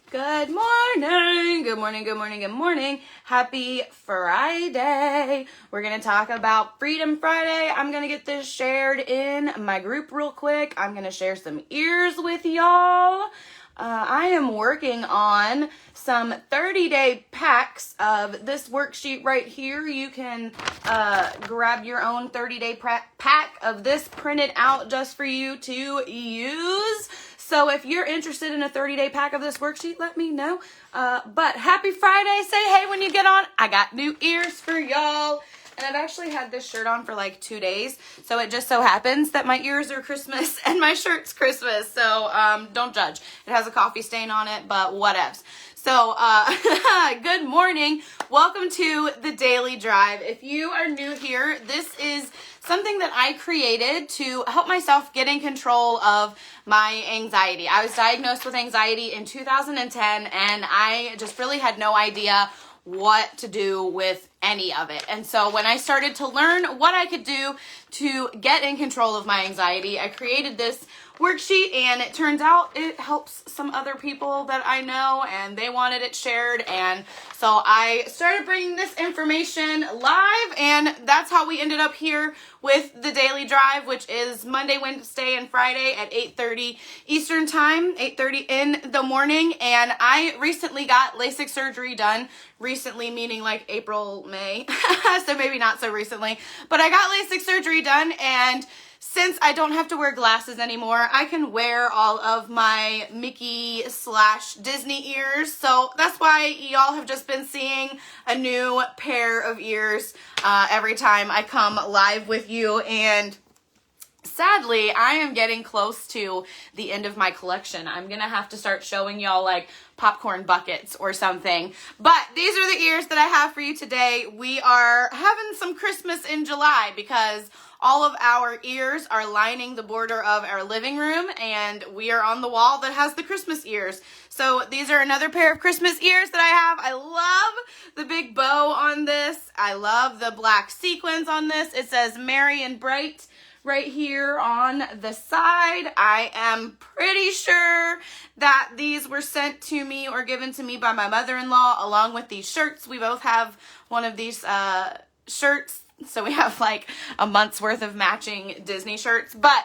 Good morning, good morning, good morning, good morning. Happy Friday. We're going to talk about Freedom Friday. I'm going to get this shared in my group real quick. I'm going to share some ears with y'all. I am working on some 30-day packs of this worksheet right here. You can grab your own 30-day pack of this printed out just for you to use. So if you're interested in a 30-day pack of this worksheet, let me know. But happy Friday. Say hey when you get on. I got new ears for y'all. And I've actually had this shirt on for like 2 days. So it just so happens that my ears are Christmas and my shirt's Christmas. So don't judge. It has a coffee stain on it, but whatevs. So good morning. Welcome to the Daily Drive. If you are new here, this is something that I created to help myself get in control of my anxiety. I was diagnosed with anxiety in 2010, and I just really had no idea what to do with any of it. And so when I started to learn what I could do to get in control of my anxiety, I created this worksheet, and it turns out it helps some other people that I know, and they wanted it shared. And so I started bringing this information live, and that's how we ended up here with the Daily Drive, which is Monday, Wednesday, and Friday at 8:30 Eastern Time, 8:30 in the morning. And I recently got LASIK surgery done. Recently meaning like April, May, so maybe not so recently. But I got LASIK surgery done, and since I don't have to wear glasses anymore, I can wear all of my Mickey/Disney ears. So that's why y'all have just been seeing a new pair of ears every time I come live with you. And sadly, I am getting close to the end of my collection. I'm going to have to start showing y'all like popcorn buckets or something. But these are the ears that I have for you today. We are having some Christmas in July because all of our ears are lining the border of our living room, and we are on the wall that has the Christmas ears. So these are another pair of Christmas ears that I have. I love the big bow on this. I love the black sequins on this. It says Merry and Bright right here on the side. I am pretty sure that these were sent to me or given to me by my mother-in-law along with these shirts. We both have one of these shirts. So we have like a month's worth of matching Disney shirts. But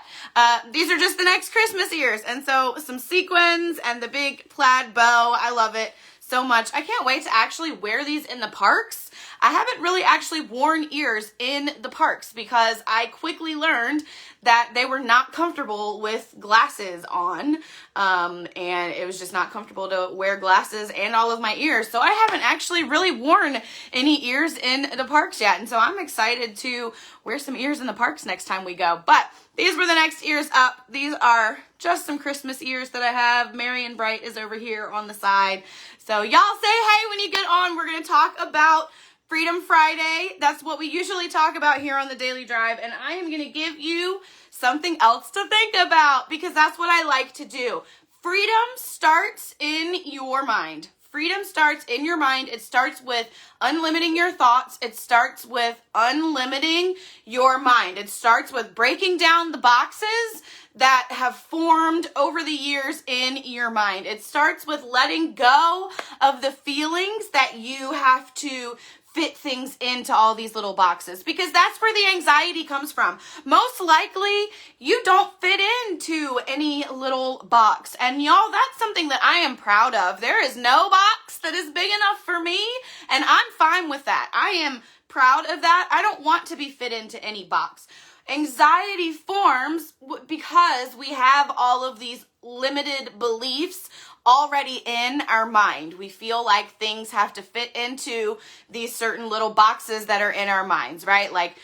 these are just the next Christmas ears. And so some sequins and the big plaid bow. I love it so much. I can't wait to actually wear these in the parks. I haven't really actually worn ears in the parks because I quickly learned that they were not comfortable with glasses on, and it was just not comfortable to wear glasses and all of my ears. So I haven't actually really worn any ears in the parks yet, and so I'm excited to wear some ears in the parks next time we go. But these were the next ears up. These are just some Christmas ears that I have. Merry and Bright is over here on the side. So y'all say hey when you get on. We're going to talk about Freedom Friday. That's what we usually talk about here on the Daily Drive, and I am going to give you something else to think about because that's what I like to do. Freedom starts in your mind. Freedom starts in your mind. It starts with unlimiting your thoughts. It starts with unlimiting your mind. It starts with breaking down the boxes that have formed over the years in your mind. It starts with letting go of the feelings that you have to fit things into all these little boxes, because that's where the anxiety comes from. Most likely you don't fit into any little box, and y'all, that's something that I am proud of. There is no box that is big enough for me, and I'm fine with that. I am proud of that. I don't want to be fit into any box. Anxiety forms because we have all of these limited beliefs already in our mind. We feel like things have to fit into these certain little boxes that are in our minds, right? Like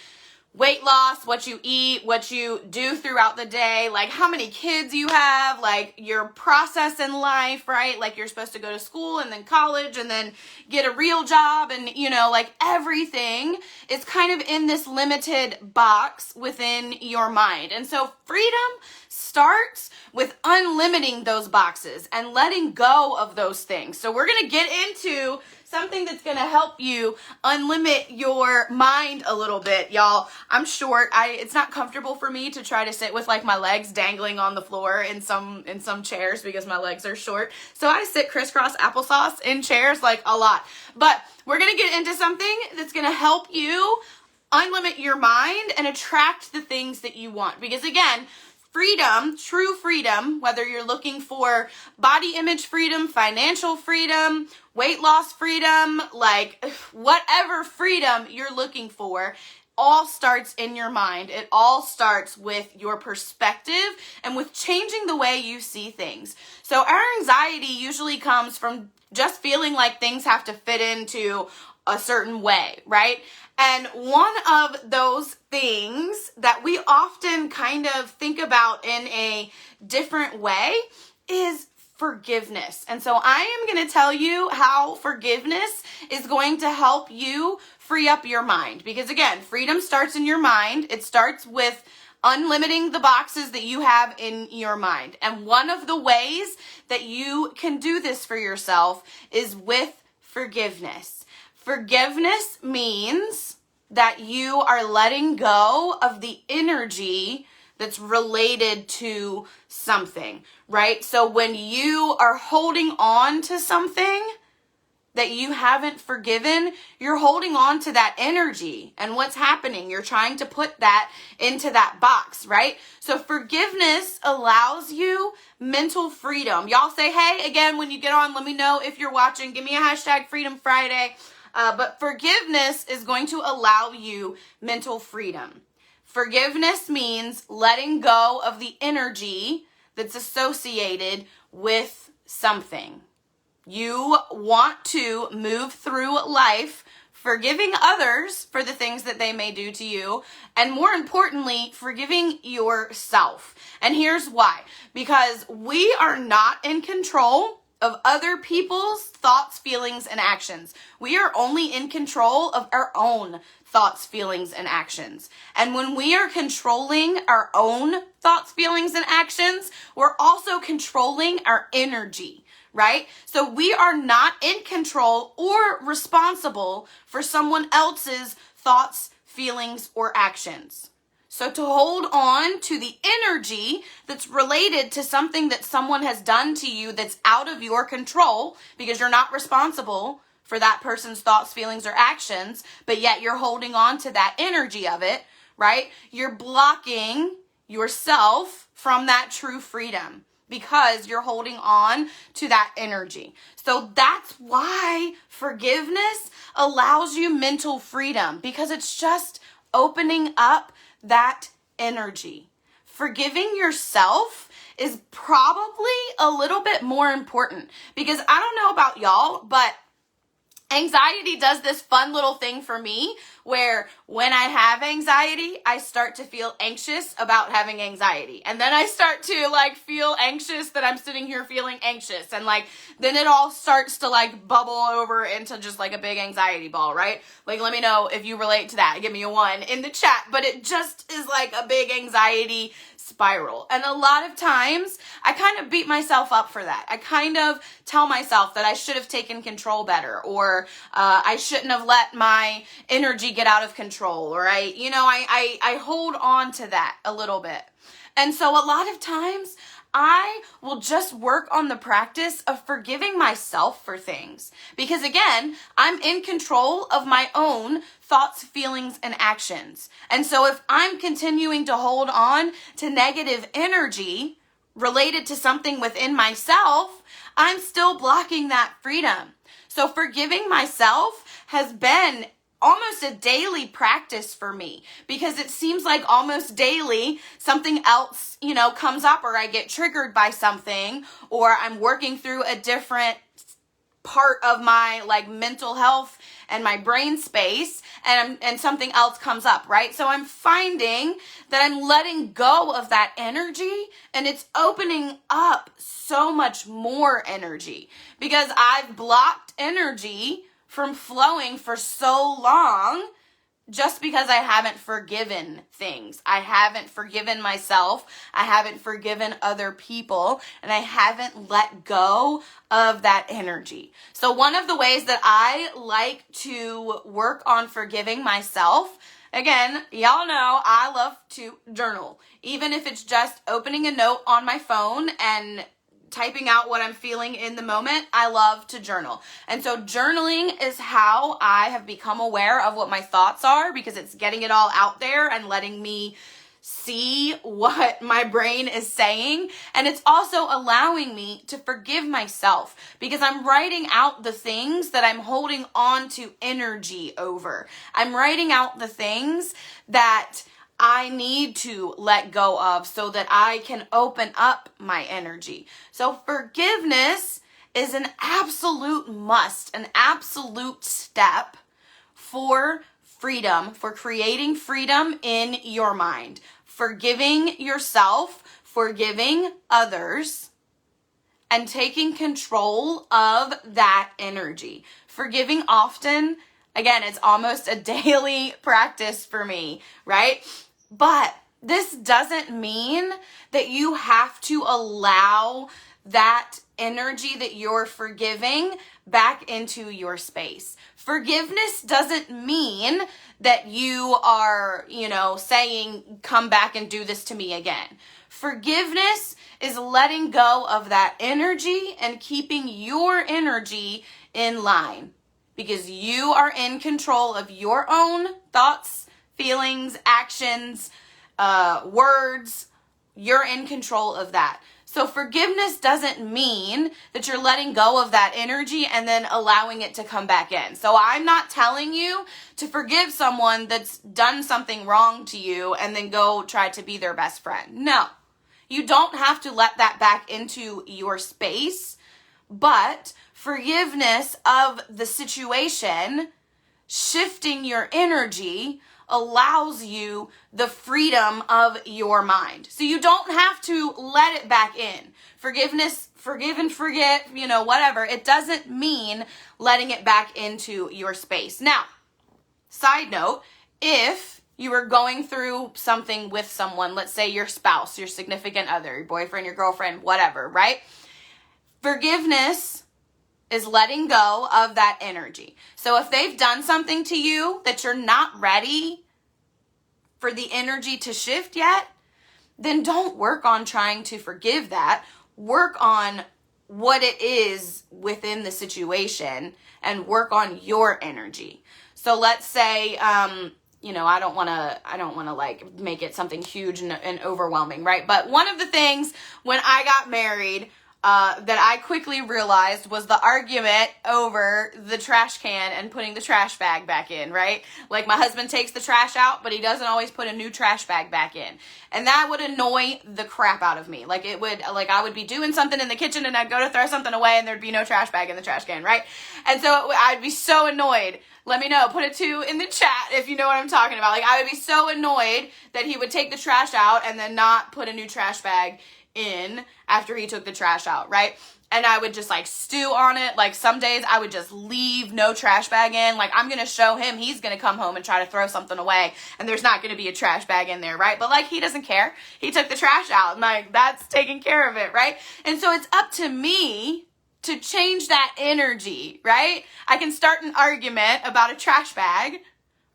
weight loss, what you eat, what you do throughout the day, like how many kids you have, like your process in life, right? Like you're supposed to go to school and then college and then get a real job, and like everything is kind of in this limited box within your mind. And so freedom starts with unlimiting those boxes and letting go of those things. So we're going to get into something that's going to help you unlimit your mind a little bit, y'all. I'm short. It's not comfortable for me to try to sit with like my legs dangling on the floor in some chairs because my legs are short. So I sit crisscross applesauce in chairs like a lot. But we're going to get into something that's going to help you unlimit your mind and attract the things that you want. Because again, freedom, true freedom, whether you're looking for body image freedom, financial freedom, weight loss freedom, like whatever freedom you're looking for, all starts in your mind. It all starts with your perspective and with changing the way you see things. So our anxiety usually comes from just feeling like things have to fit into a certain way, right? And one of those things that we often kind of think about in a different way is forgiveness. And so I am going to tell you how forgiveness is going to help you free up your mind. Because again, freedom starts in your mind. It starts with unlimiting the boxes that you have in your mind. And one of the ways that you can do this for yourself is with forgiveness. Forgiveness means that you are letting go of the energy that's related to something, right? So when you are holding on to something that you haven't forgiven, you're holding on to that energy. And what's happening? You're trying to put that into that box, right? So forgiveness allows you mental freedom. Y'all say, hey, again, when you get on, let me know if you're watching. Give me a hashtag Freedom Friday. But forgiveness is going to allow you mental freedom. Forgiveness means letting go of the energy that's associated with something. You want to move through life forgiving others for the things that they may do to you, and more importantly, forgiving yourself. And here's why. Because we are not in control of other people's thoughts, feelings, and actions. We are only in control of our own thoughts, feelings, and actions. And when we are controlling our own thoughts, feelings, and actions, we're also controlling our energy, right? So we are not in control or responsible for someone else's thoughts, feelings, or actions. So to hold on to the energy that's related to something that someone has done to you that's out of your control, because you're not responsible for that person's thoughts, feelings, or actions, but yet you're holding on to that energy of it, right? You're blocking yourself from that true freedom because you're holding on to that energy. So that's why forgiveness allows you mental freedom, because it's just opening up that energy. Forgiving yourself is probably a little bit more important, because I don't know about y'all, but anxiety does this fun little thing for me where when I have anxiety, I start to feel anxious about having anxiety. And then I start to feel anxious that I'm sitting here feeling anxious. And then it all starts to bubble over into just a big anxiety ball, right? Let me know if you relate to that. Give me a 1 in the chat. But it just is a big anxiety spiral. And a lot of times I kind of beat myself up for that. I kind of tell myself that I should have taken control better, or I shouldn't have let my energy get out of control, or I hold on to that a little bit. And so a lot of times I will just work on the practice of forgiving myself for things. Because again, I'm in control of my own thoughts, feelings, and actions. And so if I'm continuing to hold on to negative energy related to something within myself, I'm still blocking that freedom. So forgiving myself has been almost a daily practice for me, because it seems like almost daily something else, comes up, or I get triggered by something, or I'm working through a different part of my mental health and my brain space, and something else comes up, right? So I'm finding that I'm letting go of that energy, and it's opening up so much more energy, because I've blocked energy from flowing for so long just because I haven't forgiven things. I haven't forgiven myself. I haven't forgiven other people, and I haven't let go of that energy. So one of the ways that I like to work on forgiving myself, again, y'all know I love to journal. Even if it's just opening a note on my phone and typing out what I'm feeling in the moment, I love to journal. And so journaling is how I have become aware of what my thoughts are, because it's getting it all out there and letting me see what my brain is saying. And it's also allowing me to forgive myself, because I'm writing out the things that I'm holding on to energy over. I'm writing out the things that I need to let go of so that I can open up my energy. So forgiveness is an absolute must, an absolute step for freedom, for creating freedom in your mind. Forgiving yourself, forgiving others, and taking control of that energy. Forgiving often, again, it's almost a daily practice for me, right? But this doesn't mean that you have to allow that energy that you're forgiving back into your space. Forgiveness doesn't mean that you are, saying, come back and do this to me again. Forgiveness is letting go of that energy and keeping your energy in line, because you are in control of your own thoughts, feelings, actions, words. You're in control of that. So forgiveness doesn't mean that you're letting go of that energy and then allowing it to come back in. So I'm not telling you to forgive someone that's done something wrong to you and then go try to be their best friend. No, you don't have to let that back into your space, but forgiveness of the situation, shifting your energy, allows you the freedom of your mind. So you don't have to let it back in. Forgiveness, forgive and forget, whatever. It doesn't mean letting it back into your space. Now, side note, if you are going through something with someone, let's say your spouse, your significant other, your boyfriend, your girlfriend, whatever, right? Forgiveness is letting go of that energy. So if they've done something to you that you're not ready for the energy to shift yet, then don't work on trying to forgive that. Work on what it is within the situation and work on your energy. So let's say, I don't want to like make it something huge and overwhelming, right? But one of the things when I got married, that I quickly realized was the argument over the trash can and putting the trash bag back in, right? Like my husband takes the trash out, but he doesn't always put a new trash bag back in. And that would annoy the crap out of me. I would be doing something in the kitchen and I'd go to throw something away and there'd be no trash bag in the trash can, right? And so I'd be so annoyed. Let me know. Put a 2 in the chat if you know what I'm talking about. Like I would be so annoyed that he would take the trash out and then not put a new trash bag in after he took the trash out, right? And I would just like stew on it. Like some days I would just leave no trash bag in. Like I'm going to show him, he's going to come home and try to throw something away and there's not going to be a trash bag in there, right? But like he doesn't care. He took the trash out and like that's taking care of it, right? And so it's up to me to change that energy, right? I can start an argument about a trash bag,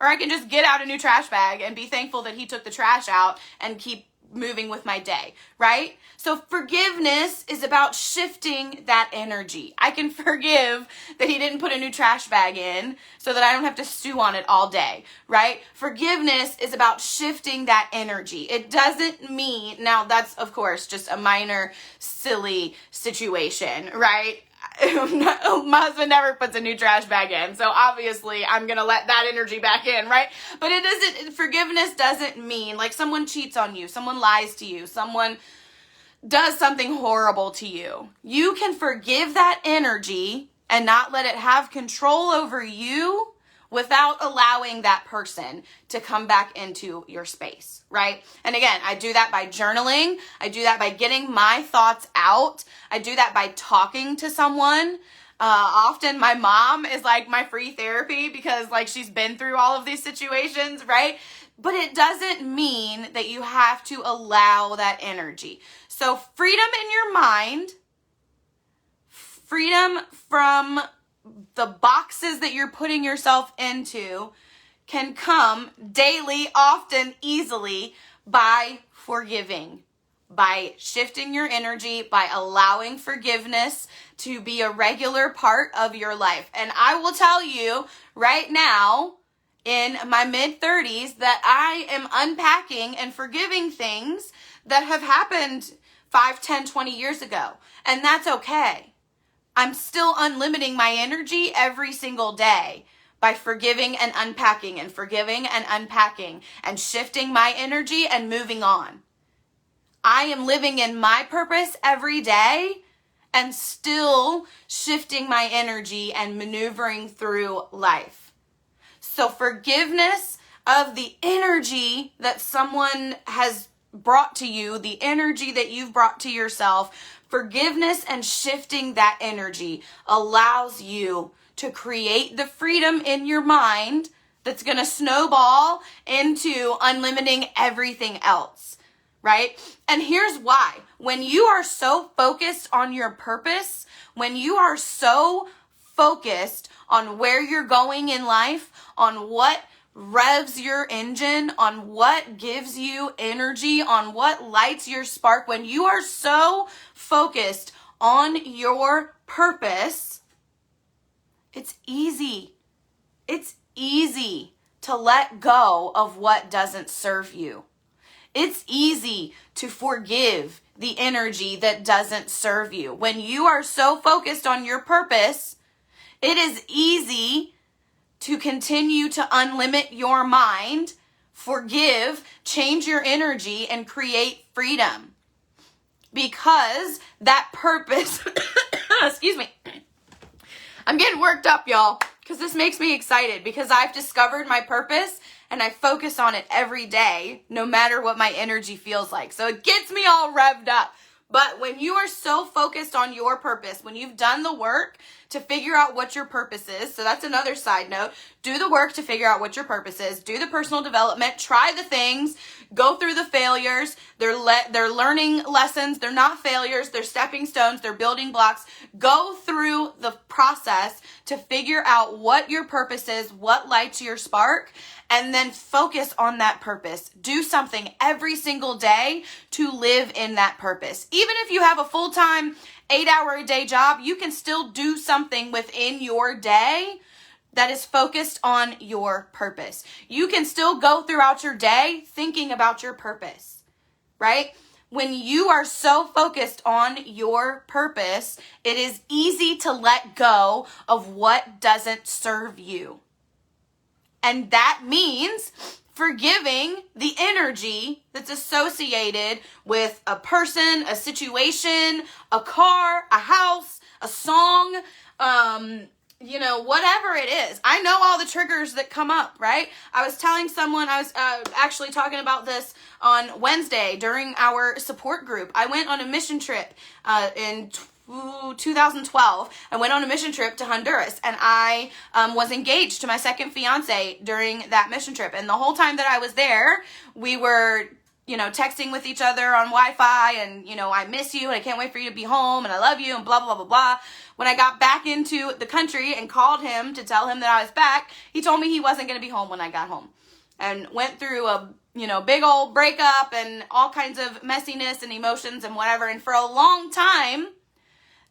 or I can just get out a new trash bag and be thankful that he took the trash out and keep moving with my day, right? So forgiveness is about shifting that energy. I can forgive that he didn't put a new trash bag in so that I don't have to stew on it all day, right? Forgiveness is about shifting that energy. It doesn't mean, now that's of course just a minor silly situation, right? My husband never puts a new trash bag in, so obviously I'm gonna let that energy back in, right? But forgiveness doesn't mean like someone cheats on you, someone lies to you, someone does something horrible to you. You can forgive that energy and not let it have control over you without allowing that person to come back into your space, right? And again, I do that by journaling. I do that by getting my thoughts out. I do that by talking to someone. Often my mom is like my free therapy because like she's been through all of these situations, right? But it doesn't mean that you have to allow that energy. So freedom in your mind, freedom from the boxes that you're putting yourself into can come daily, often, easily by forgiving, by shifting your energy, by allowing forgiveness to be a regular part of your life. And I will tell you right now, in my mid-30s, that I am unpacking and forgiving things that have happened 5, 10, 20 years ago. And that's okay. I'm still unlimiting my energy every single day by forgiving and unpacking and forgiving and unpacking and shifting my energy and moving on. I am living in my purpose every day and still shifting my energy and maneuvering through life. So forgiveness of the energy that someone has brought to you, the energy that you've brought to yourself, forgiveness and shifting that energy allows you to create the freedom in your mind that's going to snowball into unlimiting everything else, right? And here's why. When you are so focused on your purpose, when you are so focused on where you're going in life, on what revs your engine, on what gives you energy, on what lights your spark, when you are so focused on your purpose, it's easy. It's easy to let go of what doesn't serve you. It's easy to forgive the energy that doesn't serve you. When you are so focused on your purpose, it is easy to continue to unlimit your mind, forgive, change your energy, and create freedom. Because that purpose, excuse me, I'm getting worked up, y'all, because this makes me excited because I've discovered my purpose and I focus on it every day, no matter what my energy feels like. So it gets me all revved up. But when you are so focused on your purpose, when you've done the work to figure out what your purpose is, so that's another side note, do the work to figure out what your purpose is, do the personal development, try the things, go through the failures, they're learning lessons, they're not failures, they're stepping stones, they're building blocks. Go through the process to figure out what your purpose is, what lights your spark, and then focus on that purpose. Do something every single day to live in that purpose. Even if you have a full-time 8-hour-a-day job, you can still do something within your day that is focused on your purpose. You can still go throughout your day thinking about your purpose, right? When you are so focused on your purpose, it is easy to let go of what doesn't serve you. And that means forgiving the energy that's associated with a person, a situation, a car, a house, a song, whatever it is. I know all the triggers that come up, right? I was telling someone, I was actually talking about this on Wednesday during our support group. I went on a mission trip in 2012. I went on a mission trip to Honduras, and I was engaged to my second fiance during that mission trip. And the whole time that I was there, we were texting with each other on Wi-Fi, and, I miss you, and I can't wait for you to be home, and I love you, and blah, blah, blah, blah. When I got back into the country and called him to tell him that I was back, he told me he wasn't going to be home when I got home. And went through a, big old breakup and all kinds of messiness and emotions and whatever. And for a long time,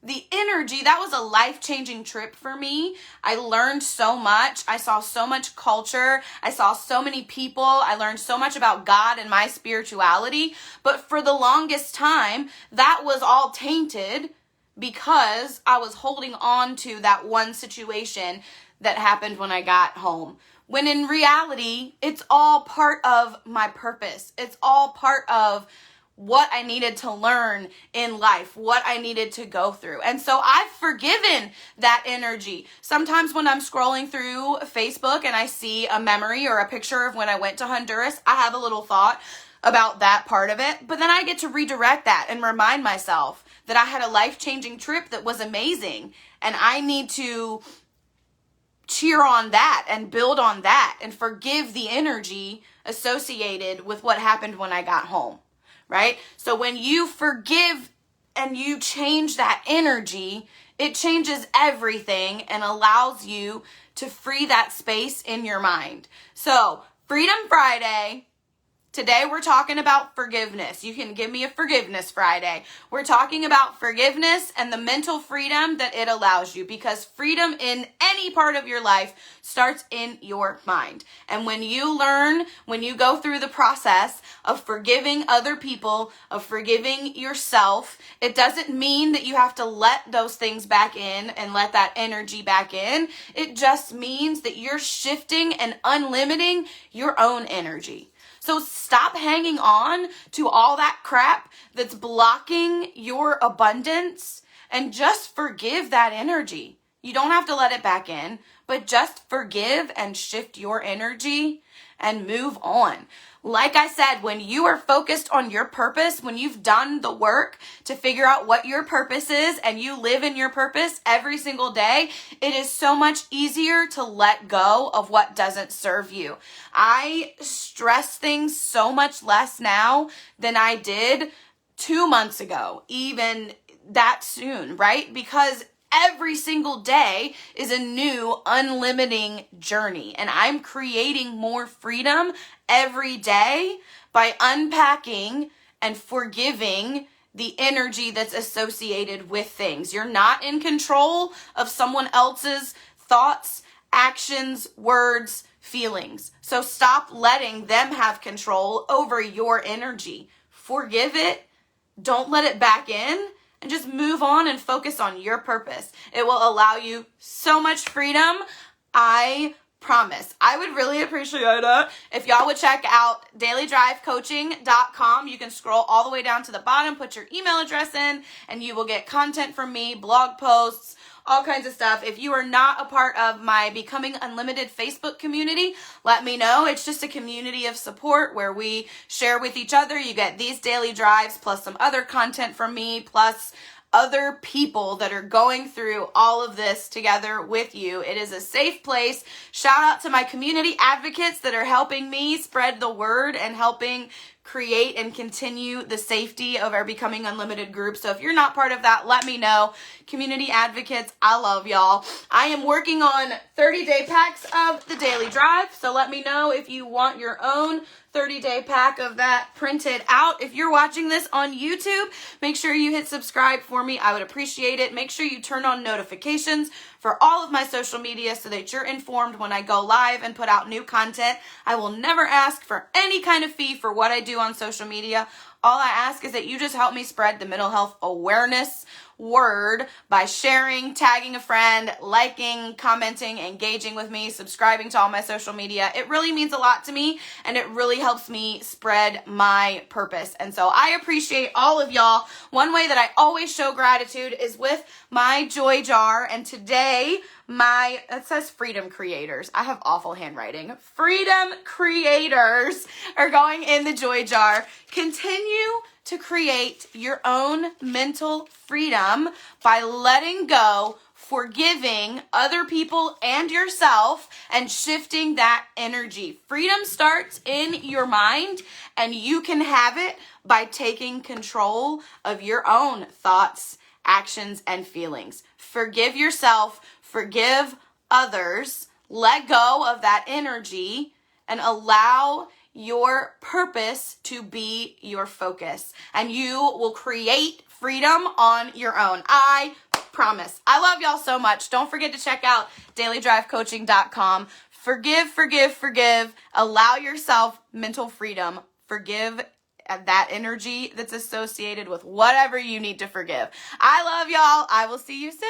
the energy, that was a life-changing trip for me. I learned so much. I saw so much culture. I saw so many people. I learned so much about God and my spirituality. But for the longest time, that was all tainted because I was holding on to that one situation that happened when I got home. When in reality, it's all part of my purpose. It's all part of what I needed to learn in life, what I needed to go through. And so I've forgiven that energy. Sometimes when I'm scrolling through Facebook and I see a memory or a picture of when I went to Honduras, I have a little thought about that part of it. But then I get to redirect that and remind myself that I had a life-changing trip that was amazing, and I need to cheer on that and build on that and forgive the energy associated with what happened when I got home, right? So when you forgive and you change that energy, it changes everything and allows you to free that space in your mind. So, Freedom Friday. Today we're talking about forgiveness. You can give me a Forgiveness Friday. We're talking about forgiveness and the mental freedom that it allows you, because freedom in any part of your life starts in your mind. And when you go through the process of forgiving other people, of forgiving yourself, it doesn't mean that you have to let those things back in and let that energy back in. It just means that you're shifting and unlimiting your own energy. So stop hanging on to all that crap that's blocking your abundance and just forgive that energy. You don't have to let it back in, but just forgive and shift your energy and move on. Like I said, when you are focused on your purpose, when you've done the work to figure out what your purpose is and you live in your purpose every single day, it is so much easier to let go of what doesn't serve you. I stress things so much less now than I did 2 months ago, even that soon, right? Because every single day is a new unlimiting journey, and I'm creating more freedom every day by unpacking and forgiving the energy that's associated with things. You're not in control of someone else's thoughts, actions, words, feelings. So stop letting them have control over your energy. Forgive it. Don't let it back in. And just move on and focus on your purpose. It will allow you so much freedom. I promise. I would really appreciate it if y'all would check out dailydrivecoaching.com. You can scroll all the way down to the bottom, put your email address in, and you will get content from me, blog posts, all kinds of stuff. If you are not a part of my Becoming Unlimited Facebook community, let me know. It's just a community of support where we share with each other. You get these daily drives plus some other content from me, plus other people that are going through all of this together with you. It is a safe place. Shout out to my community advocates that are helping me spread the word and helping create and continue the safety of our Becoming Unlimited group. So if you're not part of that, let me know. Community advocates, I love y'all. I am working on 30-day packs of the Daily Drive. So let me know if you want your own 30-day pack of that printed out. If you're watching this on YouTube, make sure you hit subscribe for me. I would appreciate it. Make sure you turn on notifications for all of my social media so that you're informed when I go live and put out new content. I will never ask for any kind of fee for what I do on social media. All I ask is that you just help me spread the mental health awareness word by sharing, tagging a friend, liking, commenting, engaging with me, subscribing to all my social media. It really means a lot to me, and it really helps me spread my purpose. And so I appreciate all of y'all. One way that I always show gratitude is with my joy jar, and today it says Freedom Creators. I have awful handwriting. Freedom Creators are going in the joy jar. Continue to create your own mental freedom by letting go, forgiving other people and yourself, and shifting that energy. Freedom starts in your mind, and you can have it by taking control of your own thoughts, actions, and feelings. Forgive yourself, forgive others, let go of that energy, and allow your purpose to be your focus, and you will create freedom on your own. I promise. I love y'all so much. Don't forget to check out dailydrivecoaching.com. Forgive, forgive, forgive. Allow yourself mental freedom. Forgive that energy that's associated with whatever you need to forgive. I love y'all. I will see you soon.